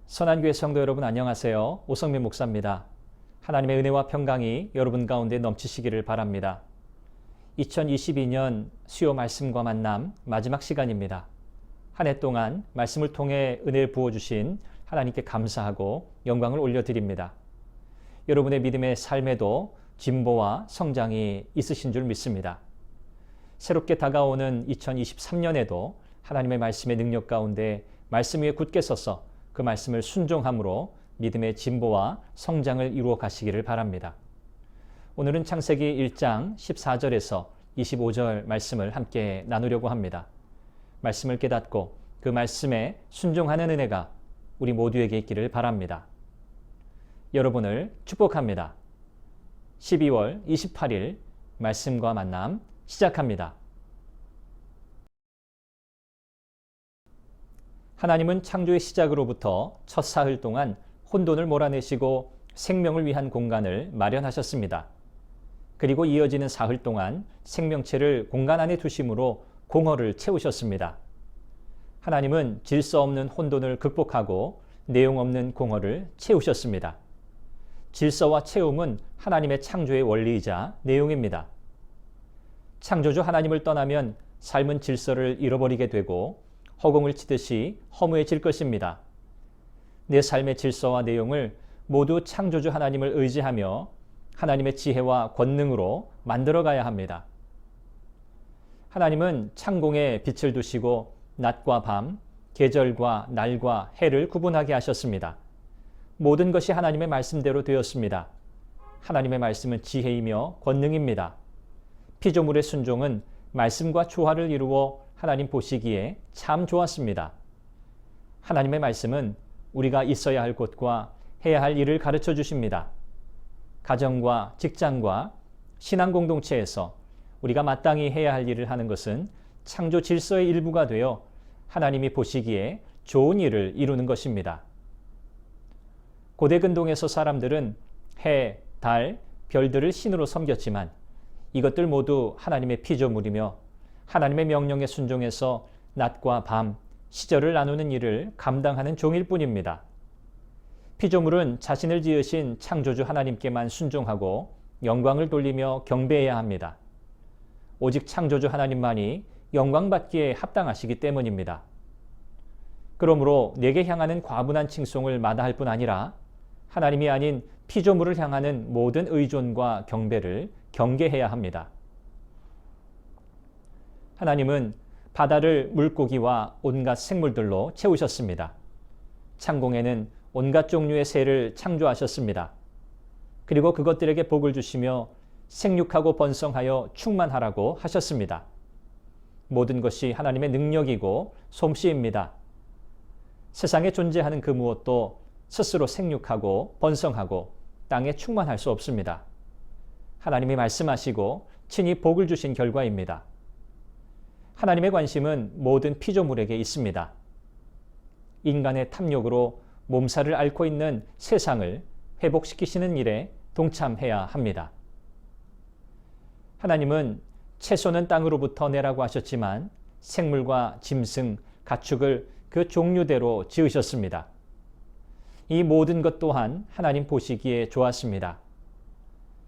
선한교회 성도 여러분 안녕하세요. 오성민 목사입니다. 하나님의 은혜와 평강이 여러분 가운데 넘치시기를 바랍니다. 2022년 수요 말씀과 만남 마지막 시간입니다. 한 해 동안 말씀을 통해 은혜를 부어주신 하나님께 감사하고 영광을 올려드립니다. 여러분의 믿음의 삶에도 진보와 성장이 있으신 줄 믿습니다. 새롭게 다가오는 2023년에도 하나님의 말씀의 능력 가운데 말씀 위에 굳게 서서 그 말씀을 순종함으로 믿음의 진보와 성장을 이루어 가시기를 바랍니다. 오늘은 창세기 1장 14절에서 25절 말씀을 함께 나누려고 합니다. 말씀을 깨닫고 그 말씀에 순종하는 은혜가 우리 모두에게 있기를 바랍니다. 여러분을 축복합니다. 12월 28일 말씀과 만남 시작합니다. 하나님은 창조의 시작으로부터 첫 사흘 동안 혼돈을 몰아내시고 생명을 위한 공간을 마련하셨습니다. 그리고 이어지는 사흘 동안 생명체를 공간 안에 두심으로 공허를 채우셨습니다. 하나님은 질서 없는 혼돈을 극복하고 내용 없는 공허를 채우셨습니다. 질서와 채움은 하나님의 창조의 원리이자 내용입니다. 창조주 하나님을 떠나면 삶은 질서를 잃어버리게 되고 허공을 치듯이 허무해질 것입니다. 내 삶의 질서와 내용을 모두 창조주 하나님을 의지하며 하나님의 지혜와 권능으로 만들어가야 합니다. 하나님은 창공에 빛을 두시고 낮과 밤, 계절과 날과 해를 구분하게 하셨습니다. 모든 것이 하나님의 말씀대로 되었습니다. 하나님의 말씀은 지혜이며 권능입니다. 피조물의 순종은 말씀과 조화를 이루어 하나님 보시기에 참 좋았습니다. 하나님의 말씀은 우리가 있어야 할 곳과 해야 할 일을 가르쳐 주십니다. 가정과 직장과 신앙 공동체에서 우리가 마땅히 해야 할 일을 하는 것은 창조 질서의 일부가 되어 하나님이 보시기에 좋은 일을 이루는 것입니다. 고대 근동에서 사람들은 해, 달, 별들을 신으로 섬겼지만 이것들 모두 하나님의 피조물이며 하나님의 명령에 순종해서 낮과 밤, 시절을 나누는 일을 감당하는 종일 뿐입니다. 피조물은 자신을 지으신 창조주 하나님께만 순종하고 영광을 돌리며 경배해야 합니다. 오직 창조주 하나님만이 영광받기에 합당하시기 때문입니다. 그러므로 내게 향하는 과분한 칭송을 마다할 뿐 아니라 하나님이 아닌 피조물을 향하는 모든 의존과 경배를 경계해야 합니다. 하나님은 바다를 물고기와 온갖 생물들로 채우셨습니다. 창공에는 온갖 종류의 새를 창조하셨습니다. 그리고 그것들에게 복을 주시며 생육하고 번성하여 충만하라고 하셨습니다. 모든 것이 하나님의 능력이고 솜씨입니다. 세상에 존재하는 그 무엇도 스스로 생육하고 번성하고 땅에 충만할 수 없습니다. 하나님이 말씀하시고 친히 복을 주신 결과입니다. 하나님의 관심은 모든 피조물에게 있습니다. 인간의 탐욕으로 몸살을 앓고 있는 세상을 회복시키시는 일에 동참해야 합니다. 하나님은 채소는 땅으로부터 내라고 하셨지만 생물과 짐승, 가축을 그 종류대로 지으셨습니다. 이 모든 것 또한 하나님 보시기에 좋았습니다.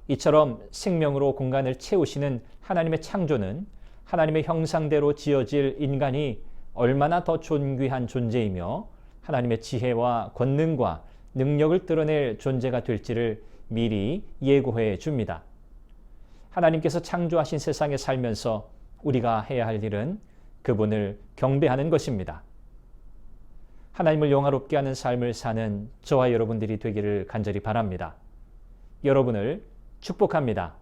이처럼 생명으로 공간을 채우시는 하나님의 창조는 하나님의 형상대로 지어질 인간이 얼마나 더 존귀한 존재이며 하나님의 지혜와 권능과 능력을 드러낼 존재가 될지를 미리 예고해 줍니다. 하나님께서 창조하신 세상에 살면서 우리가 해야 할 일은 그분을 경배하는 것입니다. 하나님을 영화롭게 하는 삶을 사는 저와 여러분들이 되기를 간절히 바랍니다. 여러분을 축복합니다.